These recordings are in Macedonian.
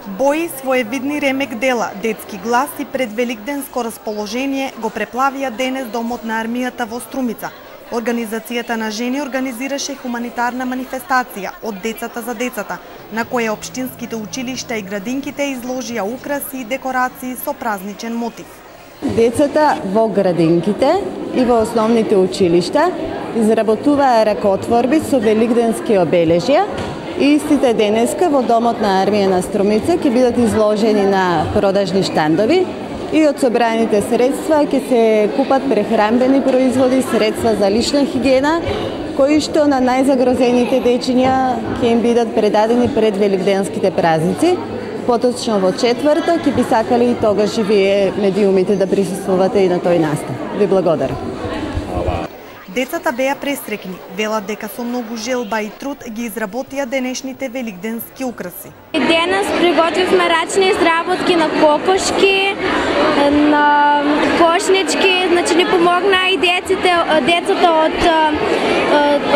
Бои, своевидни ремек дела, детски глас и предвеликденско расположение го преплавија денес домот на армијата во Струмица. Организацијата на жени организираше хуманитарна манифестација од децата за децата, на која општинските училишта и градинките изложија украси и декорации со празничен мотив. Децата во градинките и во основните училишта изработуваа ракотворби со великденски обележја и истите денеска во домот на армија на Струмица ќе бидат изложени на продажни штандови и од собраните средства ќе се купат прехранбени производи, средства за лична хигиена, кои што на најзагрозените дечиња ќе им бидат предадени пред великденските празници. Поточно во четврток ќе би сакале и тогаш и вие медиумите да присуствувате и на тој настан. Ви благодарам. Децата беа престрекни, велат дека со многу желба и труд ги изработија денешните великденски украси. Денес приготвивме рачни изработки на кокошки, на кошнички, значи ни помогна и децата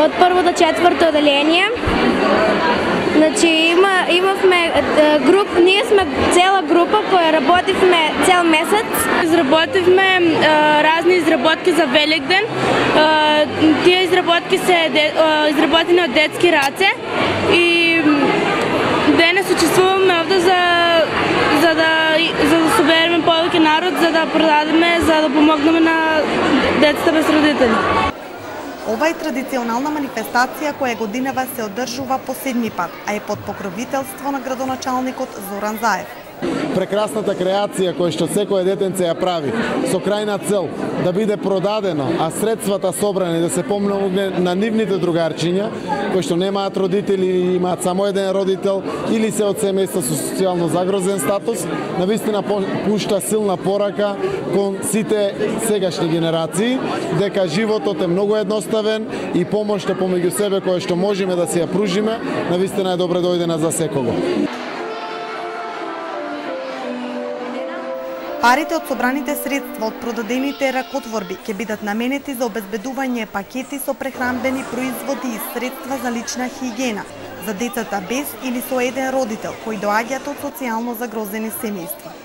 од прво до четврто оделение. Значи имавме ние сме цела група која работивме цел месец. Изработивме разни изработки за Великден. Тие изработки се изработени од детски раце и денес учествуваме овде за да собереме повеќе народ, за да продадеме, за да помогнеме на децата без родители. Ова е традиционална манифестација која годинава се одржува по 7 пат, а е под покровителство на градоначалникот Зоран Заев. Прекрасната креација која што секој детенце ја прави со крајна цел да биде продадено, а средствата собрани да се помогне на нивните другарчиња кои што немаат родители или имаат само еден родител или се од семејства со социјално загрозен статус, навистина пушта силна порака кон сите сегашни генерации дека животот е многу едноставен и помошта помеѓу себе која што можеме да се ја пружиме, навистина е добре дојдена за секого. Парите од собраните средства од продадените ракотворби ќе бидат наменети за обезбедување пакети со прехранбени производи и средства за лична хигиена за децата без или со еден родител кои доаѓаат од социјално загрозени семејства.